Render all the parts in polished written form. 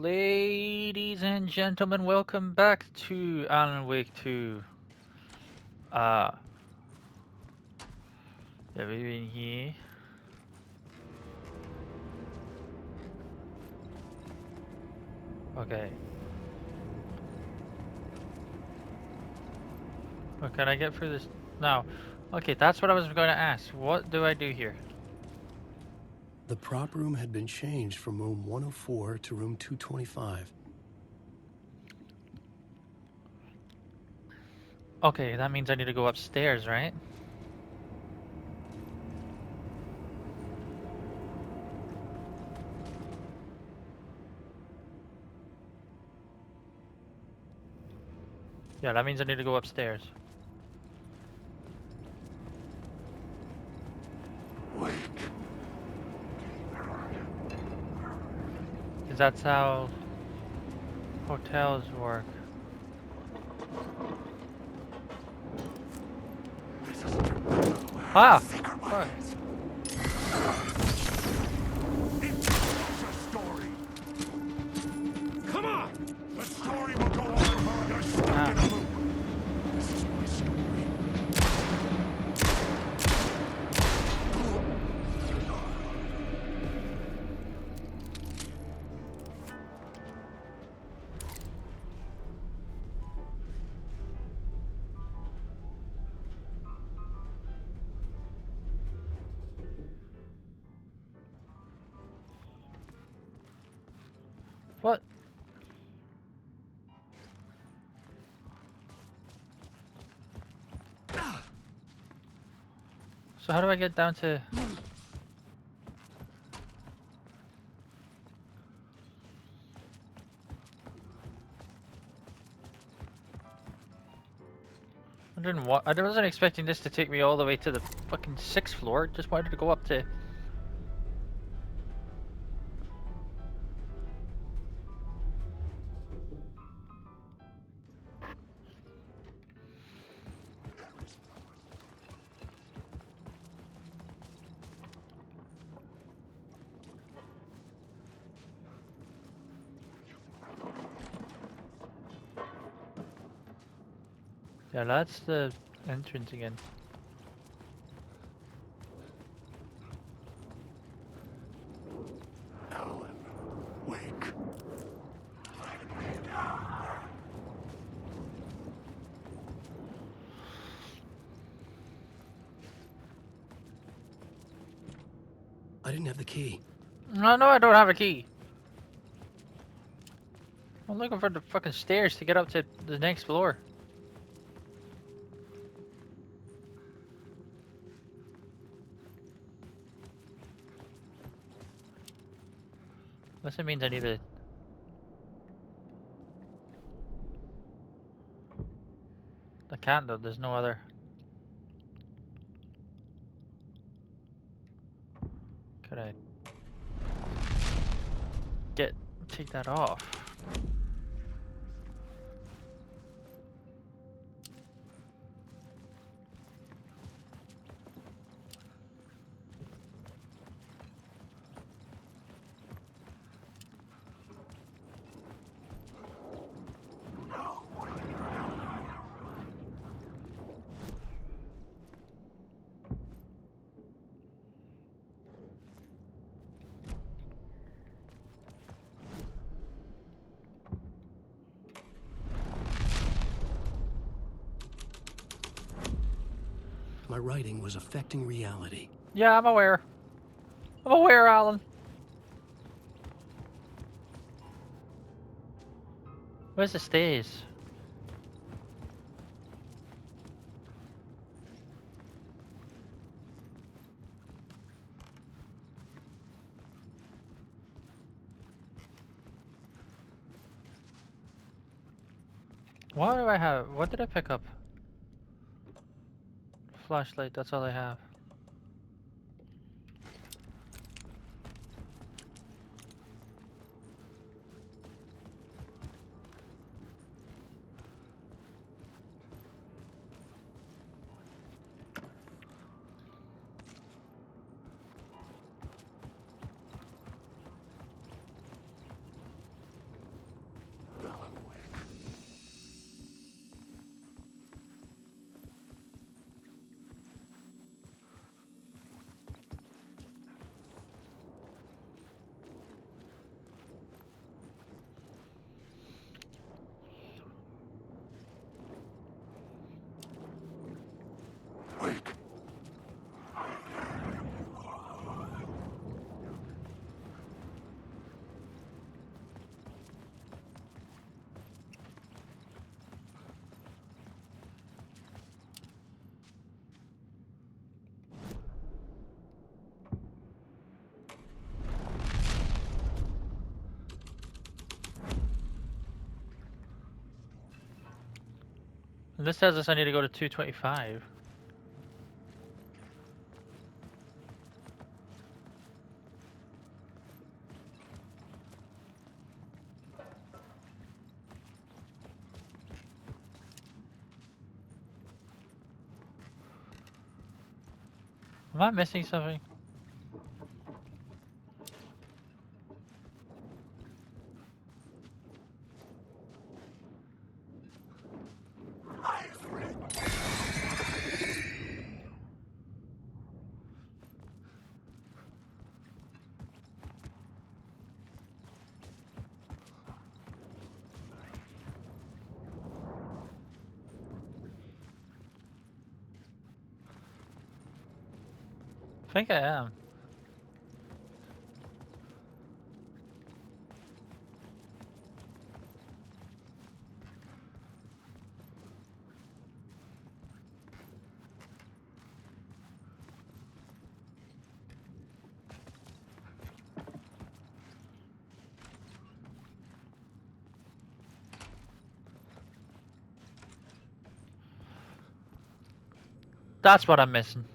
Ladies and gentlemen, welcome back to Alan Wake 2. Uh, yeah, we've been here. Okay. What can I get through this now? Okay, that's what I was going to ask. What do I do here? The prop room had been changed from room 104 to room 225. Okay, that means I need to go upstairs, right? Yeah, that means I need to go upstairs. Wake. Because that's how hotels work. Ah! Fuck. Story. Come on! The story will go on while you're stuck Ah. in a loop. This is my story. What? So how do I get down to... I wasn't expecting this to take me all the way to the fucking 6th floor. Just wanted to go up to... Yeah, that's the entrance again. Alan, wake. I didn't have the key. No, I don't have a key. I'm looking for the fucking stairs to get up to the next floor. Unless it means I need a... I can't though, there's no other... Could I... Take that off? My writing was affecting reality. Yeah, I'm aware. I'm aware, Alan. Where's the stairs? What do I have? What did I pick up? Flashlight, that's all I have. And this tells us I need to go to 225. Am I missing something? I think I am. That's what I'm missing.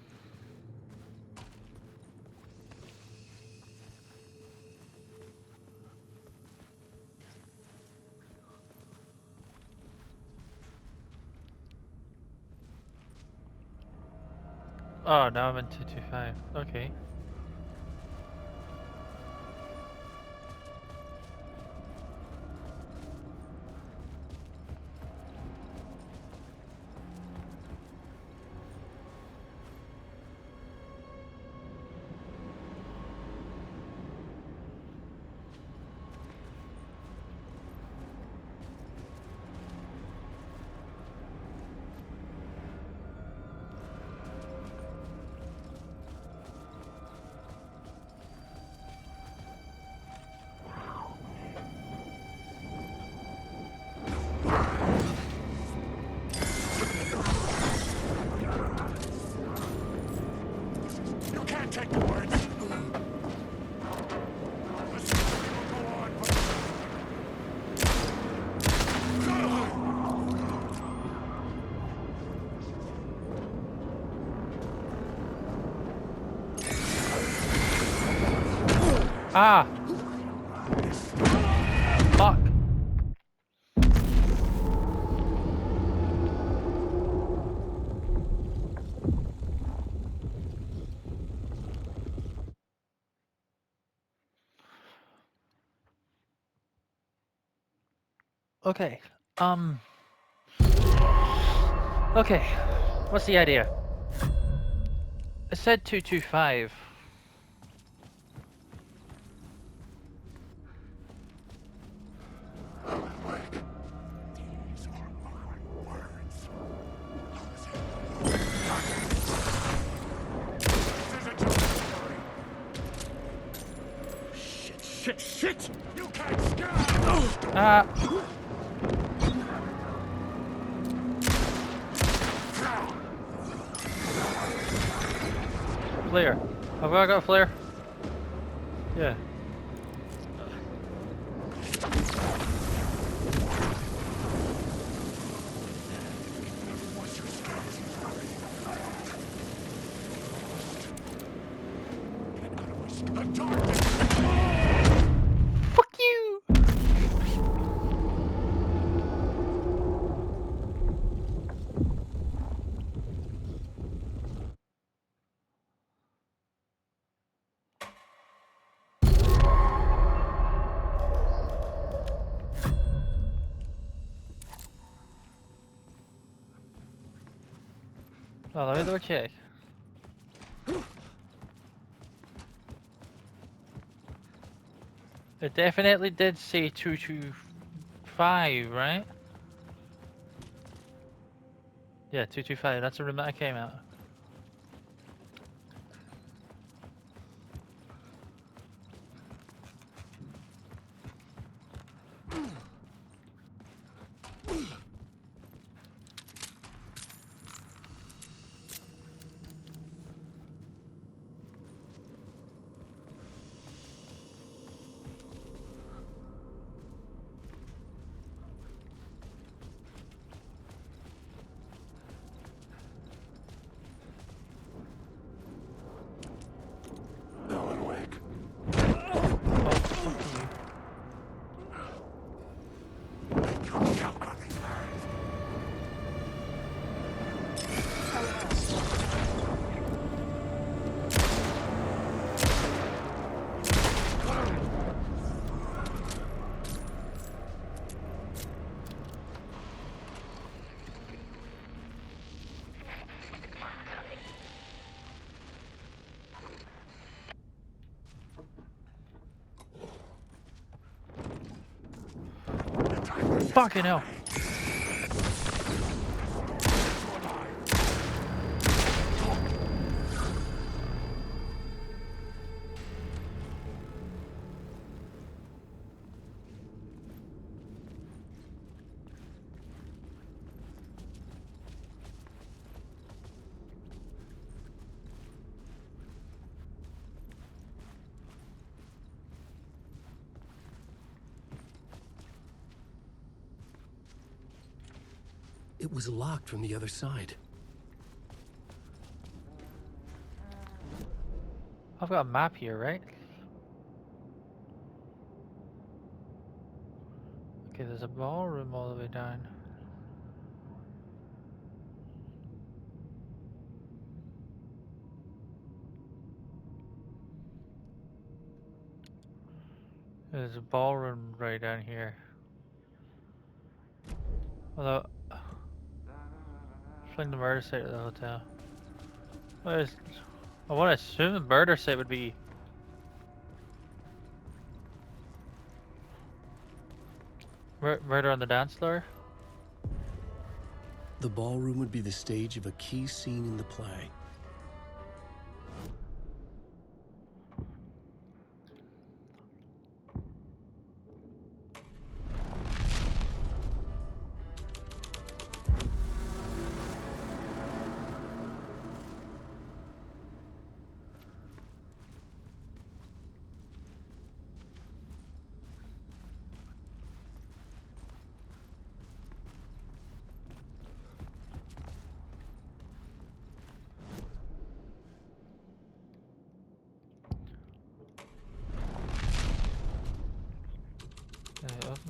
Oh, now I'm in 225. Okay. You can't take the words. The story will go on, but... Ah! Fuck! Okay. Okay. What's the idea? I said 225. These are my words. This isn't your story. Shit, shit! You can't scare us! Ah! Flare. Have I got a flare? Yeah. What's your strategy? Get out of my skin. The darkness! Fuck you! Oh, let me double check. It definitely did say 225, right? Yeah, 225. That's the room that I came out. Fucking hell. It was locked from the other side. I've got a map here, right? Okay, there's a ballroom all the way down. There's a ballroom right down here. Although, fling the murder site at the hotel. I want to assume the murder site would be murder on the dance floor. The ballroom would be the stage of a key scene in the play.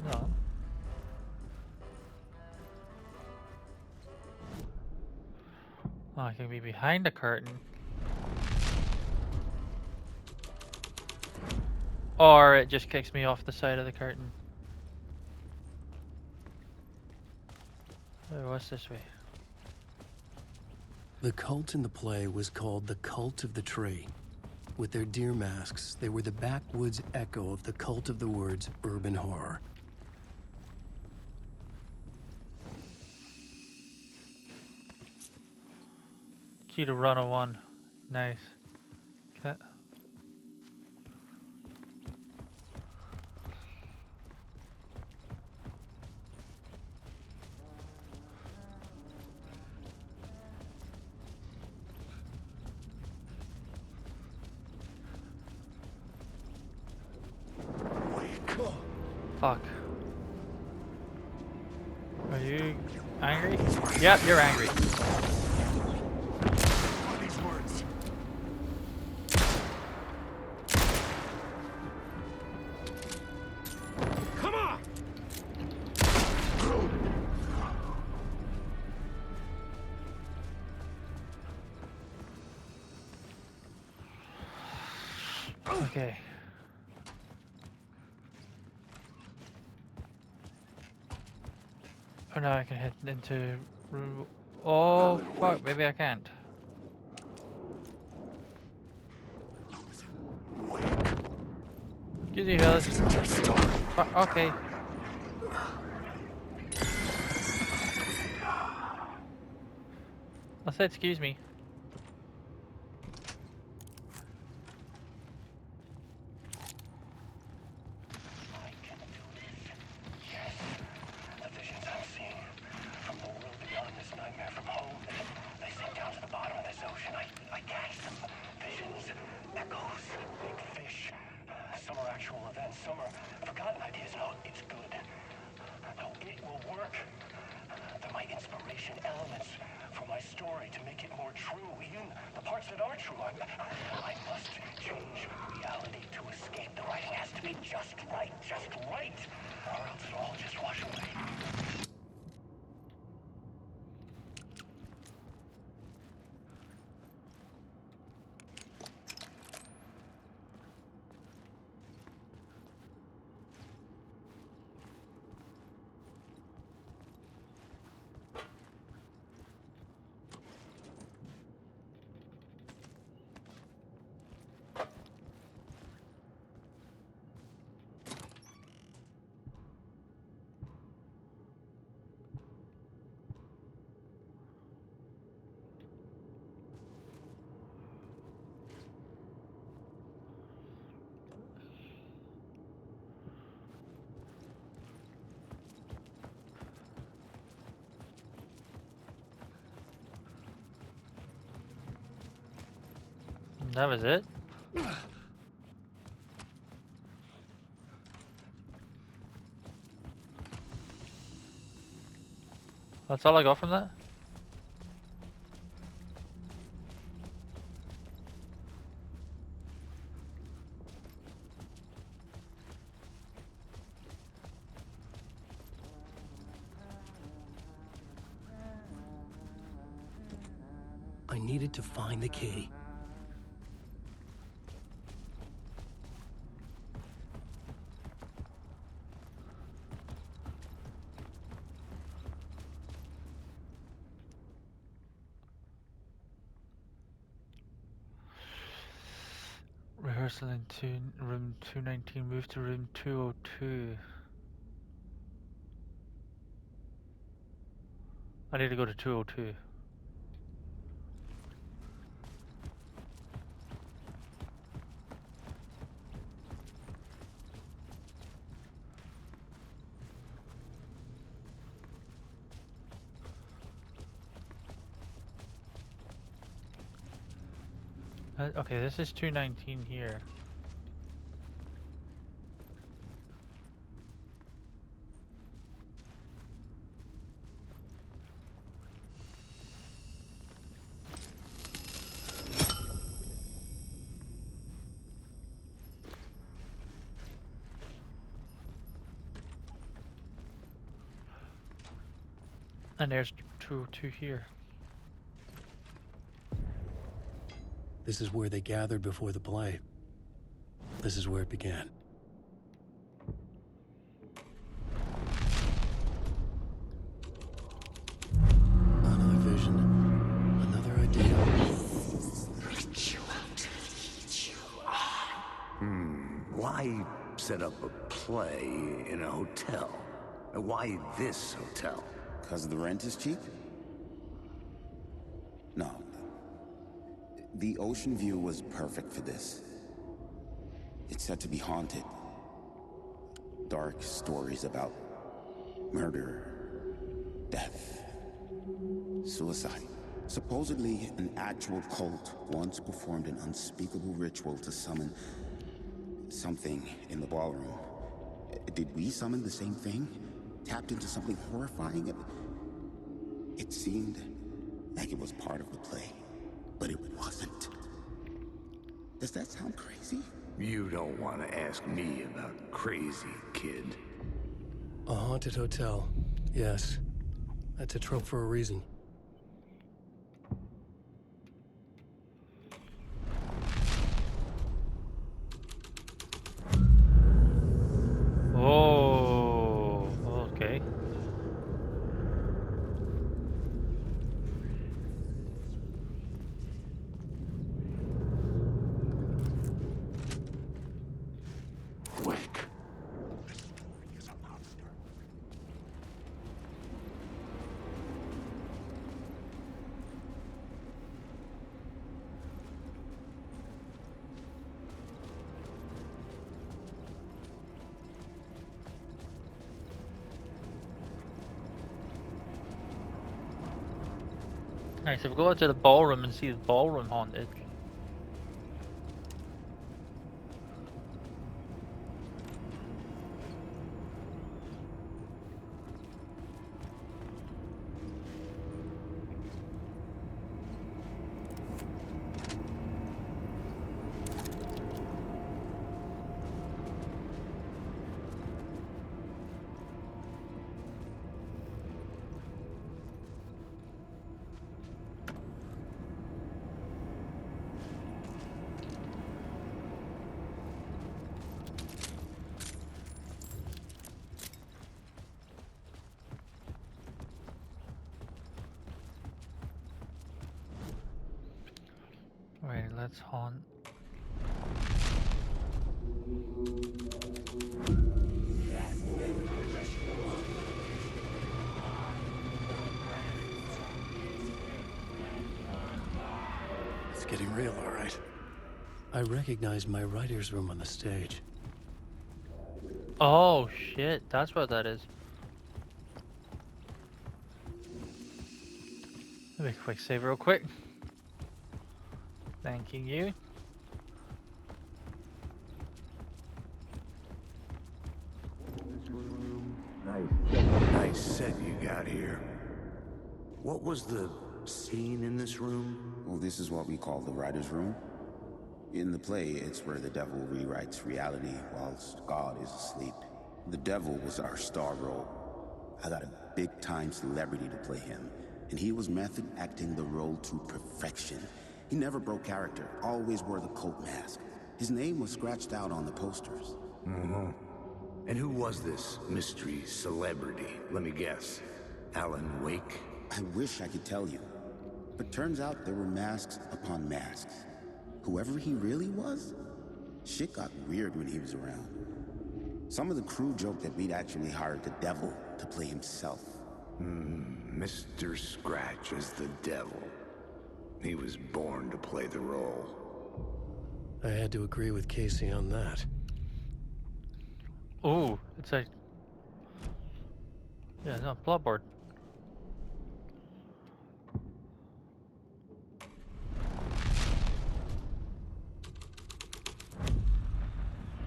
No. Oh, I can be behind the curtain. Or it just kicks me off the side of the curtain. What's this way? The cult in the play was called the Cult of the Tree. With their deer masks, they were the backwoods echo of the cult of the words urban horror. Key to run a one. Nice. Okay. Fuck. Are you angry? Yep, you're angry. These words. Come on! Okay. Oh, now I can head into room. Oh fuck, maybe I can't. Excuse me, fellas. Okay. I said excuse me. That was it? That's all I got from that? I needed to find the key. Rehearsal in room 219, move to room 202. I need to go to 202. Okay, this is 219 here. And there's 202 here. This is where they gathered before the play. This is where it began. Another vision. Another idea. Why set up a play in a hotel? Why this hotel? Because the rent is cheap? No. The ocean view was perfect for this. It's said to be haunted. Dark stories about murder, death, suicide. Supposedly, an actual cult once performed an unspeakable ritual to summon something in the ballroom. Did we summon the same thing? Tapped into something horrifying? It seemed like it was part of the play, but it wasn't. Does that sound crazy? You don't want to ask me about crazy, kid. A haunted hotel. Yes. That's a trope for a reason. Oh, okay. Wake. Alright, so we go out to the ballroom and see the ballroom haunted. Wait, let's haunt. It's getting real, all right. I recognize my writer's room on the stage. Oh shit, that's what that is. Let me quick save real quick. Thanking you. Nice set you got here. What was the scene in this room? Well, this is what we call the writer's room. In the play, it's where the devil rewrites reality whilst God is asleep. The devil was our star role. I got a big-time celebrity to play him, and he was method acting the role to perfection. He never broke character, always wore the cult mask. His name was scratched out on the posters. Mm-hmm. And who was this mystery celebrity? Let me guess. Alan Wake? I wish I could tell you, but turns out there were masks upon masks. Whoever he really was, shit got weird when he was around. Some of the crew joked that we'd actually hired the devil to play himself. Mr. Scratch as the devil. He was born to play the role. I had to agree with Casey on that. Ooh, it's a... Yeah, it's on floorboard.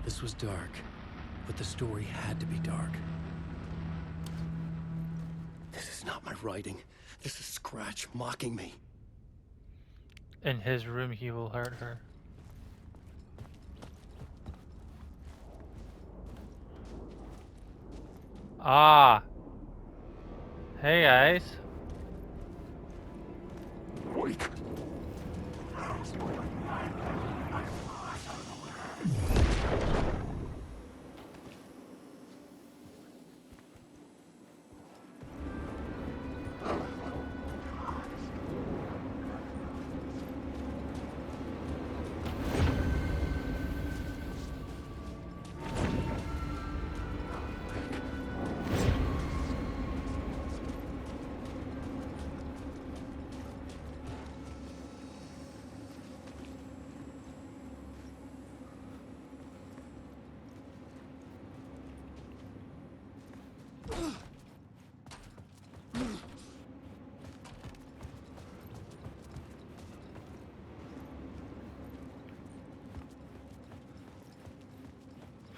This was dark, but the story had to be dark. This is not my writing. This is Scratch mocking me. In his room, he will hurt her. Ah. Hey guys. Wait.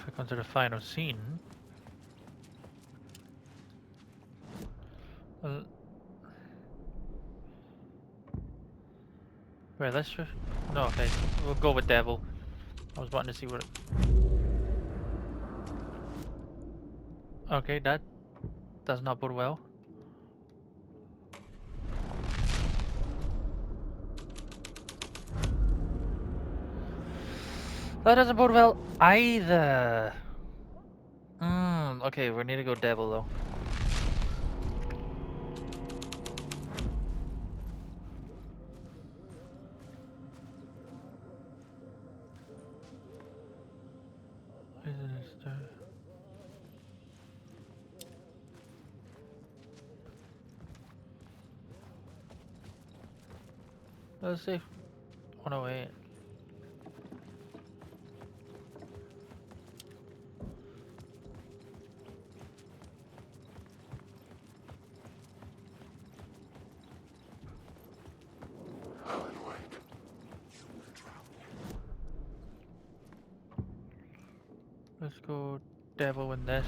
Click onto the final scene. Wait, let's just... No, okay. We'll go with devil. I was wanting to see what it... Okay, that does not bode well. That doesn't bode well either. Okay, we need to go devil though. Let's see. 108. Let's go devil in this.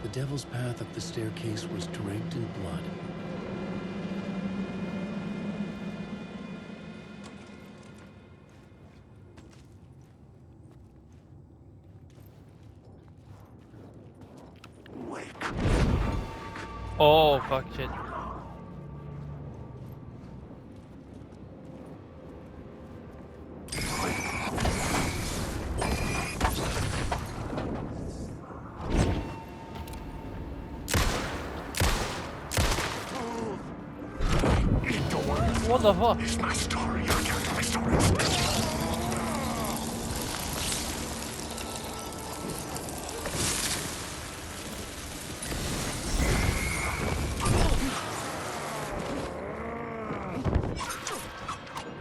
The devil's path up the staircase was draped in blood. Oh, fuck shit. What the fuck? It's my story. I can't tell my story.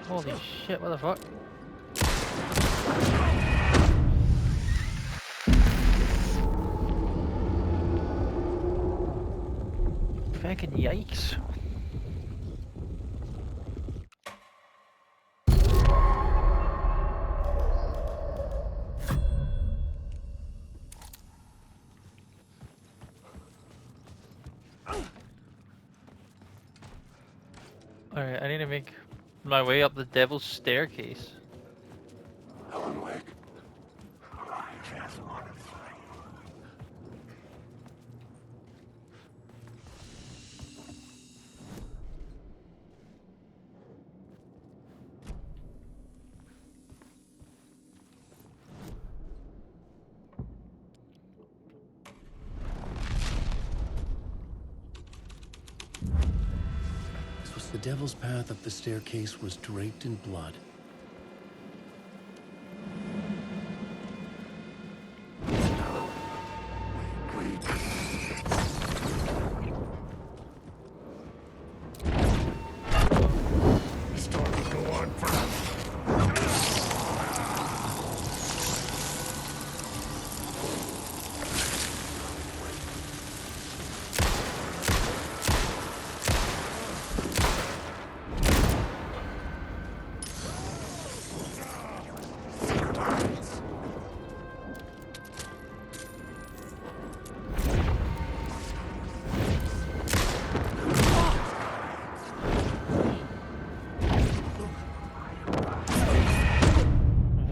Holy shit, what the fuck? Fucking yikes. Alright, I need to make my way up the devil's staircase. Alan Wake. I just want to find The devil's path up the staircase was draped in blood. this story will go on forever.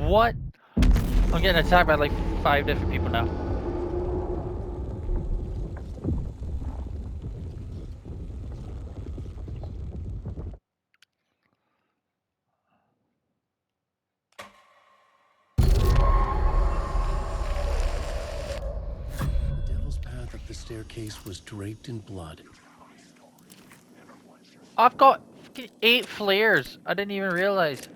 What? I'm getting attacked by like 5 different people now. The devil's path up the staircase was draped in blood. I've got fucking 8 flares. I didn't even realize.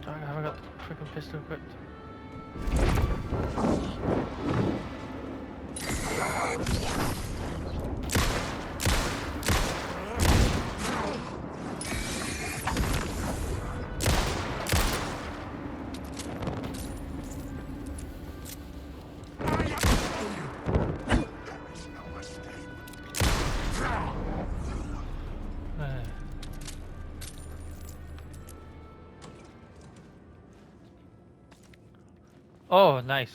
Dog, I haven't got the freaking pistol equipped. Oh, nice.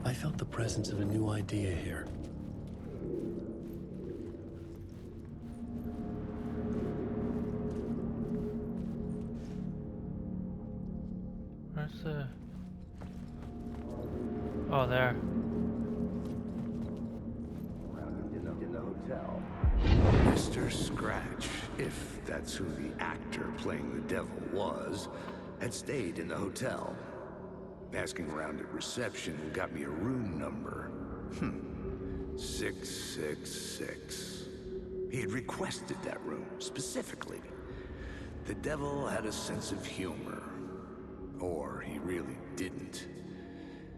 I felt the presence of a new idea here. Where's the... Oh, there. In the hotel. Mr. Scratch, if that's who the actor playing the devil was, had stayed in the hotel. Asking around at reception got me a room number. 666. He had requested that room, specifically. The devil had a sense of humor. Or he really didn't.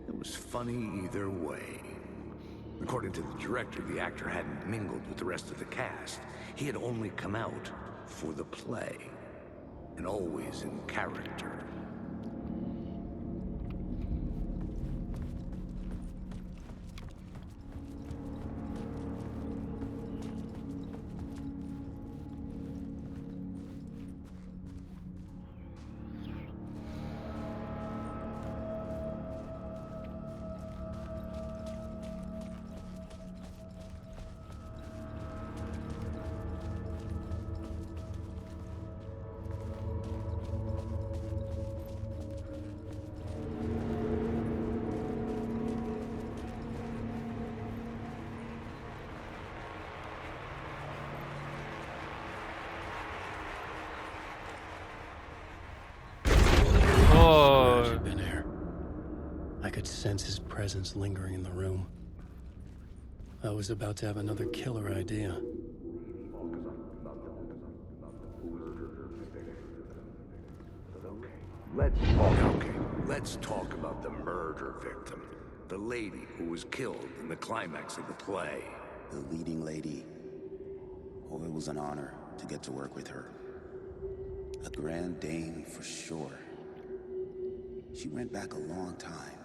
It was funny either way. According to the director, the actor hadn't mingled with the rest of the cast. He had only come out for the play. And always in character. sense his presence lingering in the room. I was about to have another killer idea. Let's talk about the murder victim. The lady who was killed in the climax of the play. The leading lady. Oh, it was an honor to get to work with her. A grand dame for sure. She went back a long time.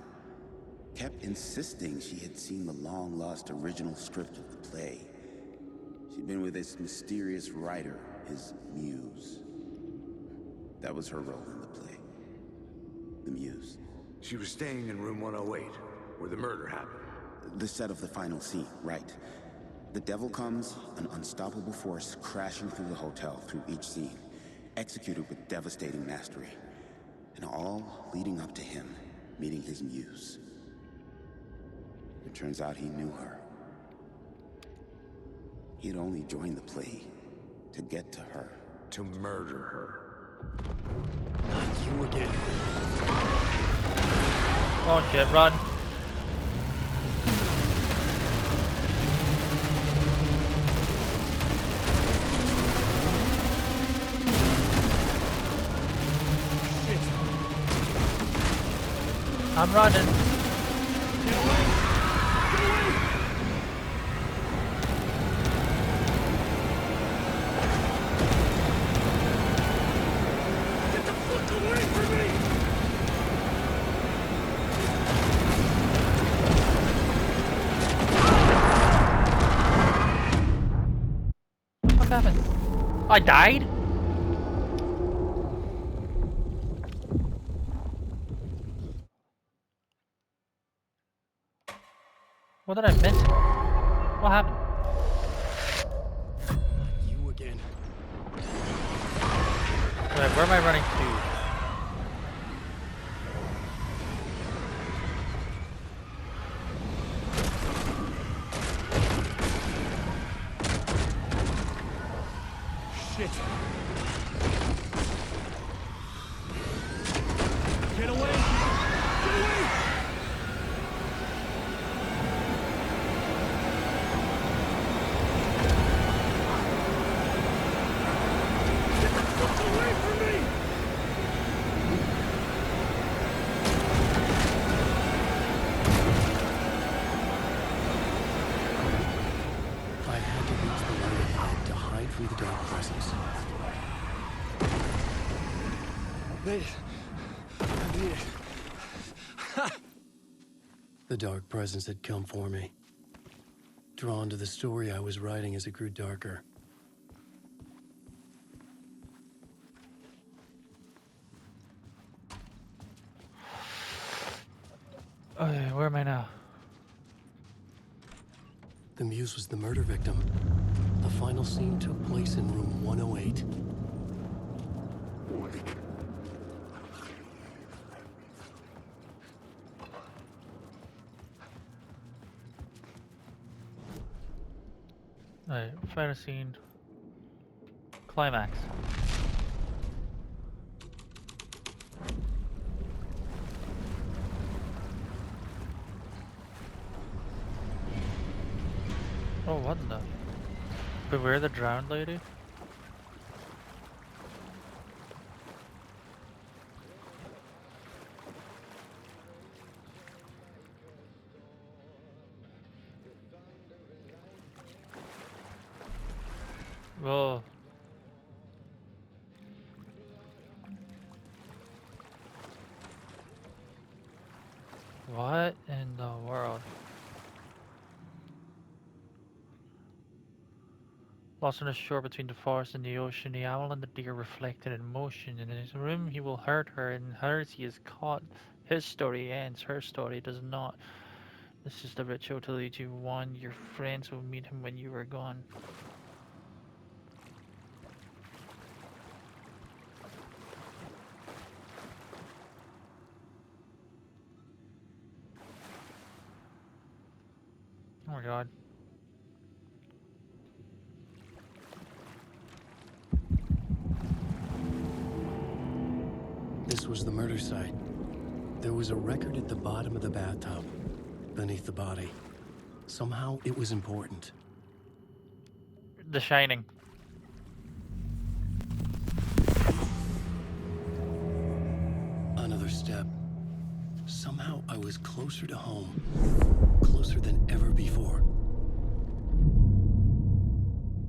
Kept insisting she had seen the long-lost original script of the play. She'd been with this mysterious writer, his muse. That was her role in the play. The muse. She was staying in room 108, where the murder happened. The set of the final scene, right. The devil comes, an unstoppable force crashing through the hotel through each scene, executed with devastating mastery. And all leading up to him meeting his muse. It turns out he knew her. He had only joined the play to get to her. To murder her. Not you again. Come on, kid, run. I'm running. Get the fuck away from me! What happened? I died? What did I miss? What happened? You again. Wait, where am I running to? Shit! Get away! Get away! Get the fuck away from me! I had to reach the light ahead to hide from the dark presence. Made it. I made it. The dark presence had come for me. Drawn to the story I was writing as it grew darker. Okay, where am I now? The muse was the murder victim. The final scene took place in room 108. Alright, final scene. Climax. Oh, what the? Beware the drowned lady? Whoa. What in the world? Lost on the shore between the forest and the ocean, the owl and the deer reflected in motion. In his room he will hurt her, in hers he is caught. His story ends, her story does not. This is the ritual to lead you on. Your friends will meet him when you are gone. Oh my god. This was the murder site. There was a record at the bottom of the bathtub, beneath the body. Somehow it was important. The Shining. Another step. Somehow I was closer to home. Closer than ever before.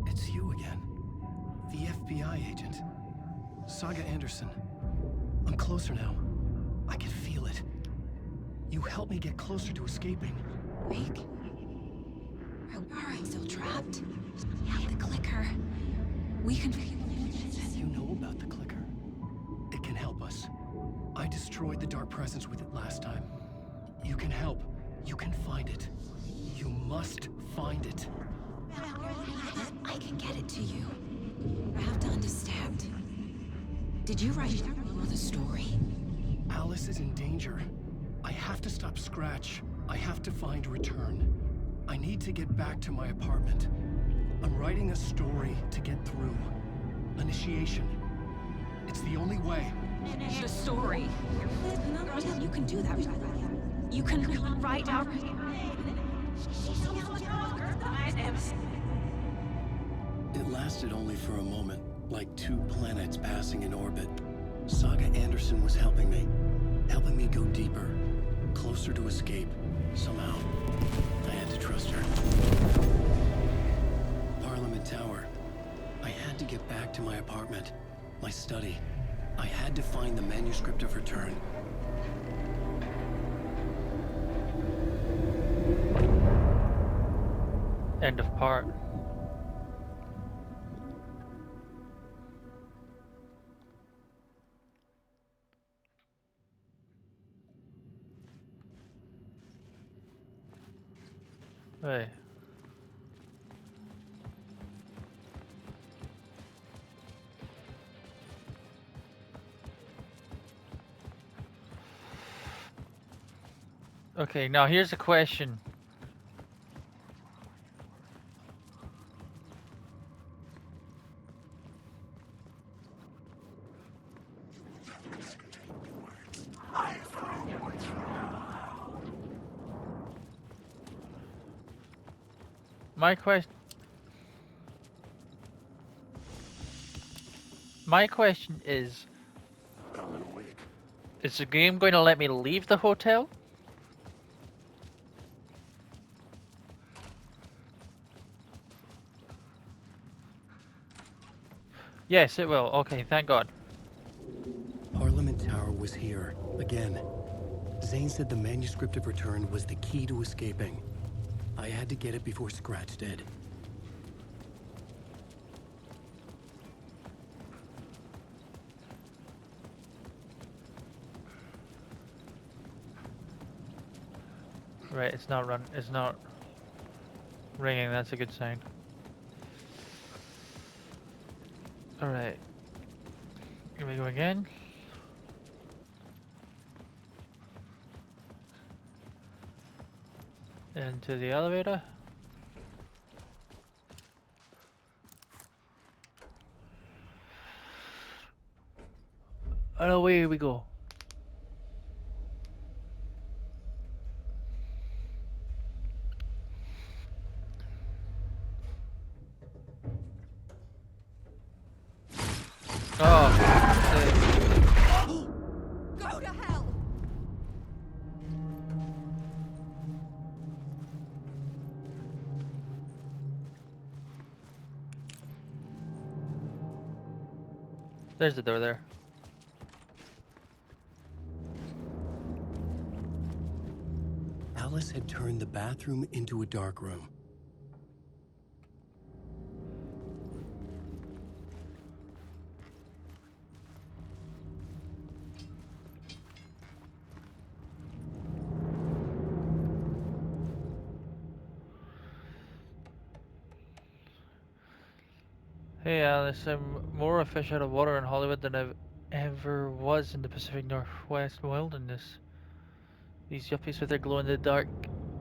It's you again. The FBI agent. Saga Anderson. I'm closer now. I can feel it. You helped me get closer to escaping. Wake? Are I still trapped? Yeah, the clicker. We can... You know about the clicker. It can help us. I destroyed the dark presence with it last time. You can help. You can find it. You must find it. I can get it to you. I have to understand. Did you write the story? Alice is in danger. I have to stop Scratch. I have to find Return. I need to get back to my apartment. I'm writing a story to get through. Initiation. It's the only way. The story. You can do that. You can write out... It lasted only for a moment, like two planets passing in orbit. Saga Anderson was helping me go deeper, closer to escape. Somehow, I had to trust her. Parliament Tower. I had to get back to my apartment, my study. I had to find the manuscript of Return. End of part. Hey. Okay, now here's a question. My question is the game going to let me leave the hotel? Yes, it will. Okay, thank God. Parliament Tower was here, again. Zane said the manuscript of Return was the key to escaping. I had to get it before Scratch did. Right, it's not ringing, that's a good sign. Alright. Here we go again. Into the elevator. And away we go. Oh, Go to hell! there's the door there. Alice had turned the bathroom into a dark room. Hey Alice, I'm more a fish out of water in Hollywood than I've ever was in the Pacific Northwest wilderness. These yuppies with their glow-in-the-dark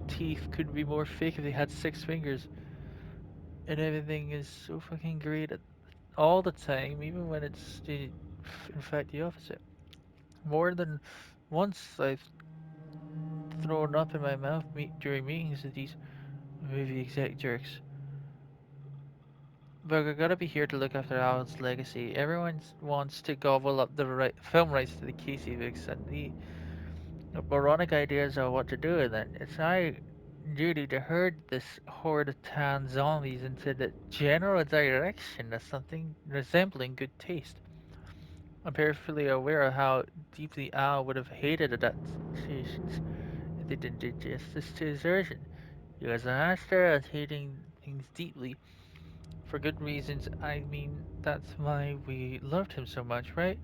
teeth couldn't be more fake if they had 6 fingers. And everything is so fucking great all the time, even when it's in fact the opposite. More than Once I've thrown up in my mouth during meetings with these movie exec jerks. But I gotta be here to look after Alan's legacy. Everyone wants to gobble up the film rights to the Casey Vicks and the moronic ideas of what to do with it. It's our duty to herd this horde of tan zombies into the general direction of something resembling good taste. I'm perfectly aware of how deeply Al would have hated adaptations if they didn't do justice to his version. He was a master at hating things deeply for good reasons. I mean, that's why we loved him so much, right?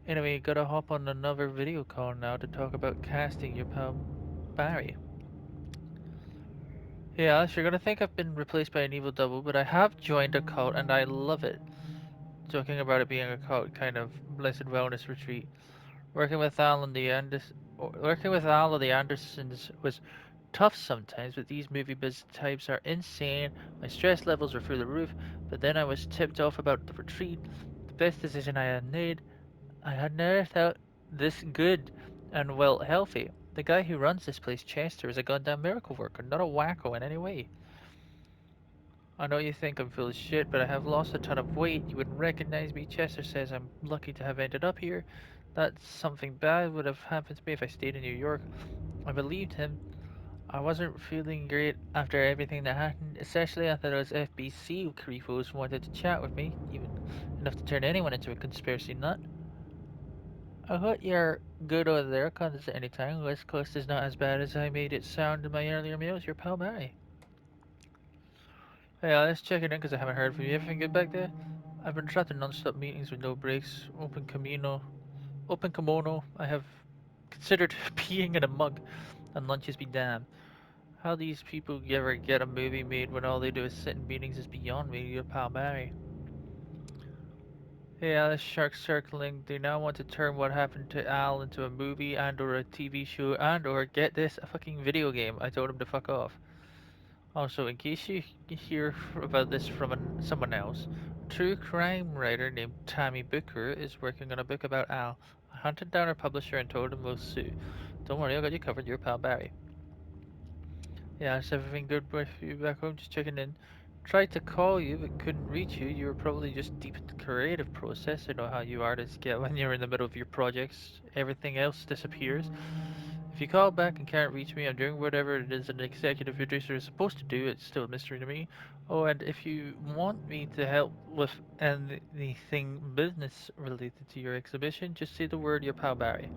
Anyway, gotta hop on another video call now to talk about casting your pal Barry. Yeah, Alice, you're gonna think I've been replaced by an evil double, but I have joined a cult and I love it. Joking about it being a cult kind of blessed wellness retreat. Working with Al and the Andersons was tough sometimes, but these movie biz types are insane. My stress levels were through the roof, but then I was tipped off about the retreat. The best decision I had made. I had never felt this good and, well, healthy. The guy who runs this place, Chester, is a goddamn miracle worker, not a wacko in any way. I know you think I'm full of shit, but I have lost a ton of weight. You wouldn't recognize me. Chester says I'm lucky to have ended up here. That something bad would have happened to me if I stayed in New York. I believed him. I wasn't feeling great after everything that happened, especially after those FBC creepos wanted to chat with me, even enough to turn anyone into a conspiracy nut. I hope you're good over there, comes at any time. West Coast is not as bad as I made it sound in my earlier mails. Your pal Mary. Hey, let's check it in because I haven't heard from you. Everything good back there? I've been trapped in non-stop meetings with no breaks. Open kimono. I have considered peeing in a mug, and lunches be damned. How these people ever get a movie made when all they do is sit in meetings is beyond me. Your pal Barry. Yeah, this shark circling. They now want to turn what happened to Al into a movie and or a TV show and or, get this, a fucking video game. I told him to fuck off. Also, in case you hear about this from someone else, a true crime writer named Tammy Booker is working on a book about Al. I hunted down her publisher and told him we'll sue. Don't worry, I got you covered. Your pal Barry. Yeah, is everything good with you back home? Just checking in. Tried to call you, but couldn't reach you. You were probably just deep in the creative process. I know how you artists get when you're in the middle of your projects. Everything else disappears. If you call back and can't reach me, I'm doing whatever it is an executive producer is supposed to do. It's still a mystery to me. Oh, and if you want me to help with anything business related to your exhibition, just say the word, your pal Barry.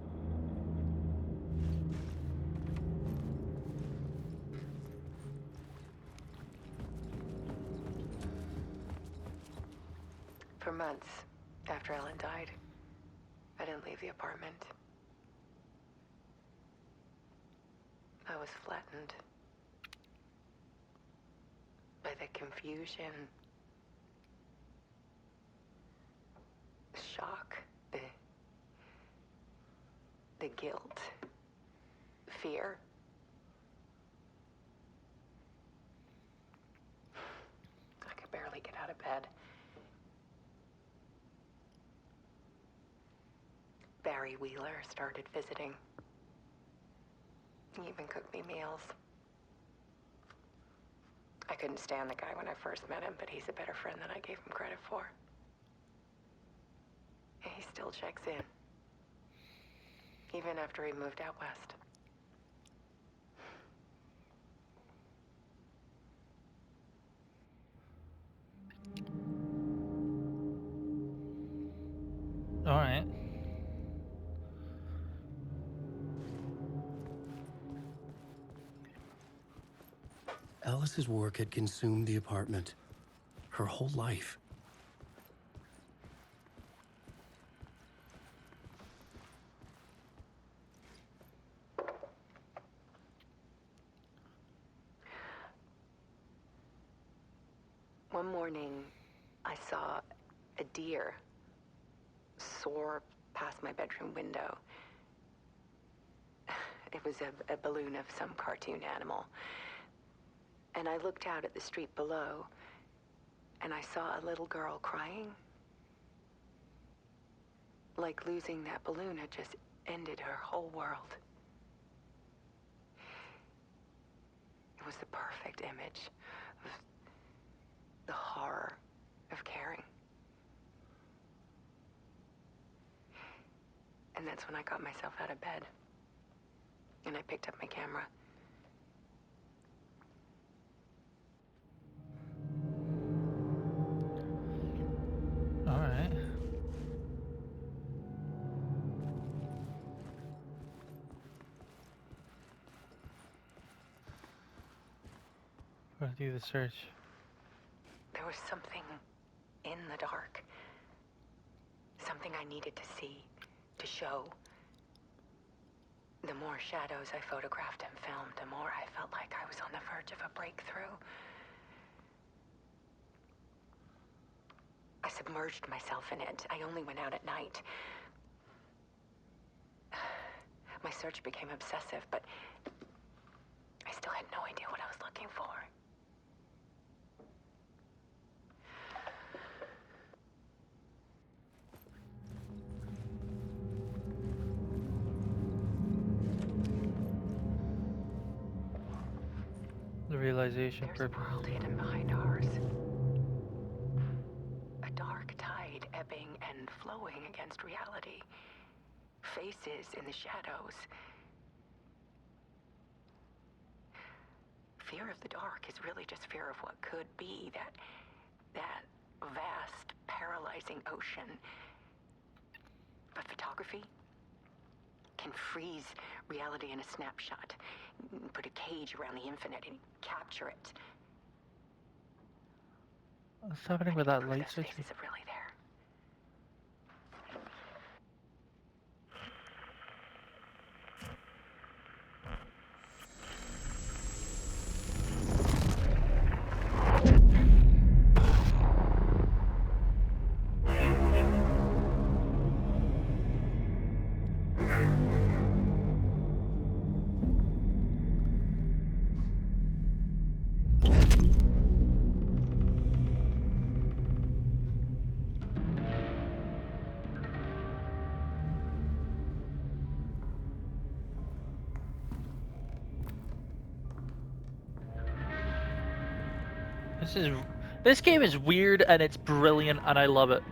For months after Ellen died, I didn't leave the apartment. I was flattened by the confusion, shock, the guilt, fear. I could barely get out of bed. Barry Wheeler started visiting. He even cooked me meals. I couldn't stand the guy when I first met him, but he's a better friend than I gave him credit for. And he still checks in, even after he moved out west. Alright. Alice's work had consumed the apartment. Her whole life. One morning, I saw a deer soar past my bedroom window. It was a balloon of some cartoon animal. And I looked out at the street below, and I saw a little girl crying. Like losing that balloon had just ended her whole world. It was the perfect image of the horror of caring. And that's when I got myself out of bed. And I picked up my camera. Alright. We'll do the search. There was something in the dark. Something I needed to see, to show. The more shadows I photographed and filmed, the more I felt like I was on the verge of a breakthrough. I submerged myself in it. I only went out at night. My search became obsessive, but I still had no idea what I was looking for. The realization There's a purpose. world hidden behind ours. A dark tide ebbing and flowing against reality. Faces in the shadows. Fear of the dark is really just fear of what could be, that vast, paralyzing ocean. But photography can freeze reality in a snapshot, put a cage around the infinite and capture it. What's happening with that Prove light those switch? faces are really there. This game is weird and it's brilliant and I love it.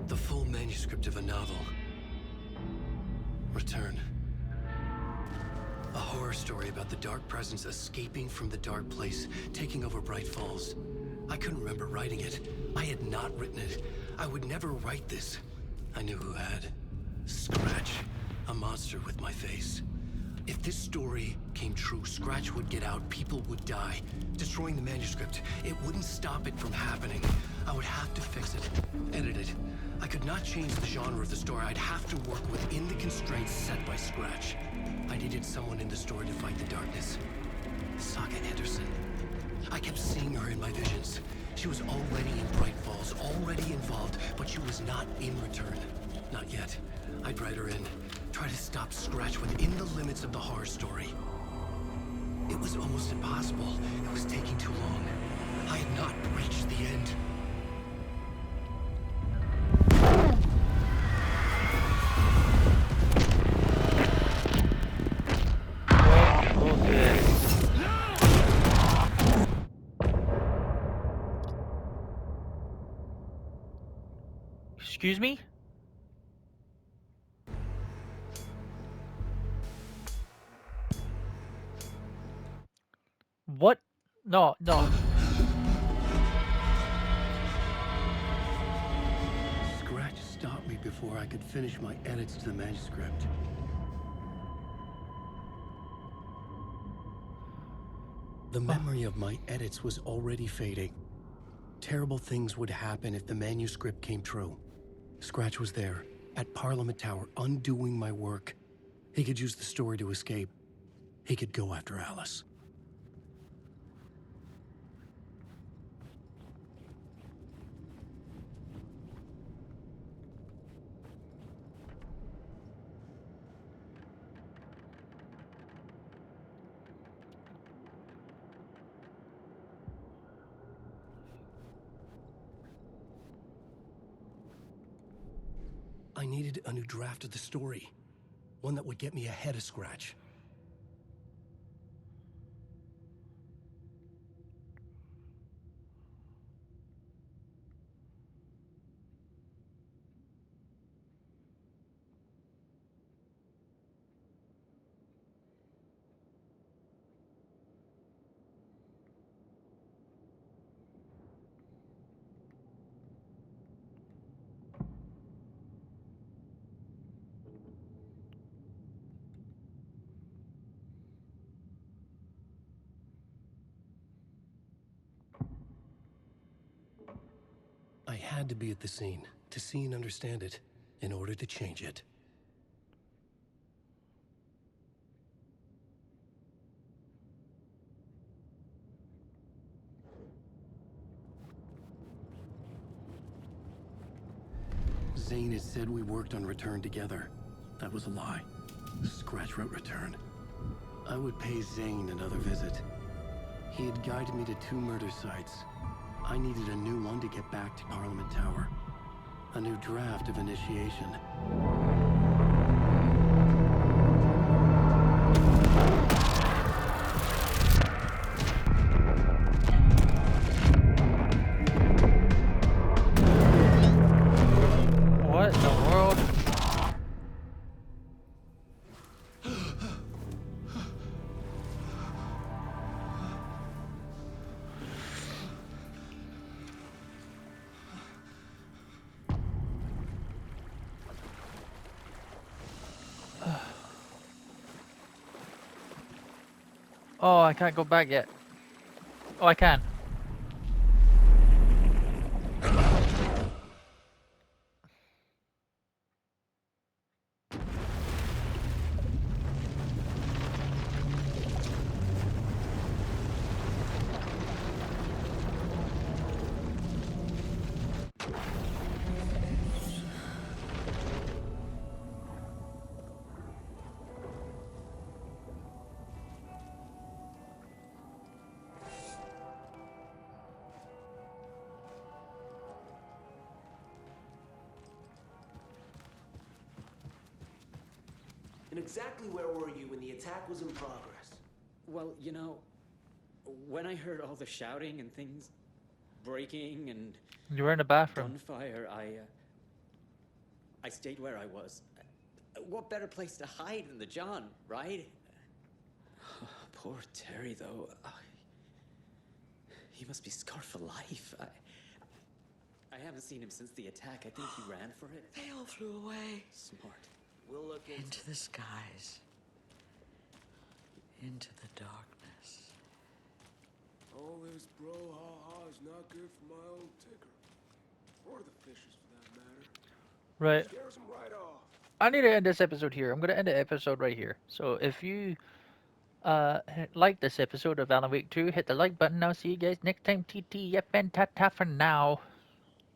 The full manuscript of a novel. Return. A horror story about the dark presence escaping from the dark place, taking over Bright Falls. I couldn't remember writing it. I had not written it. I would never write this. I knew who had. Scratch. A monster with my face. If this story came true, Scratch would get out, people would die. Destroying the manuscript, it wouldn't stop it from happening. I would have to fix it, edit it. I could not change the genre of the story. I'd have to work within the constraints set by Scratch. I needed someone in the story to fight the darkness. Sokka Anderson. I kept seeing her in my visions. She was already in Bright Falls, already involved, but she was not in Return. Not yet. I'd write her in. Try to stop Scratch within the limits of the horror story. It was almost impossible. It was taking too long. I had not reached the end. Okay. Excuse me? What? No, no. Scratch stopped me before I could finish my edits to the manuscript. The memory of my edits was already fading. Terrible things would happen if the manuscript came true. Scratch was there, at Parliament Tower, undoing my work. He could use the story to escape. He could go after Alice. I needed a new draft of the story. One that would get me ahead of Scratch. I had to be at the scene, to see and understand it, in order to change it. Zane had said we worked on Return together. That was a lie. Scratch wrote Return. I would pay Zane another visit. He had guided me to 2 murder sites. I needed a new one to get back to Parliament Tower. A new draft of Initiation. What in the world? Oh, I can't go back yet. Oh, I can. And exactly where were you when the attack was in progress? Well, you know, when I heard all the shouting and things breaking and You were in the bathroom. gunfire, I stayed where I was. What better place to hide than the John, right? Poor Terry, though. He must be scarred for life. I haven't seen him since the attack. I think he ran for it. They all flew away. Smart. We'll look Into the skies. Into the darkness. All this brouhaha is not good for my old ticker. Or the fishes, for that matter. Right. Scares them right off. I need to end this episode here. I'm going to end the episode right here. So if you like this episode of Alan Wake 2, hit the like button. I'll see you guys next time. TTFN, ta-ta for now.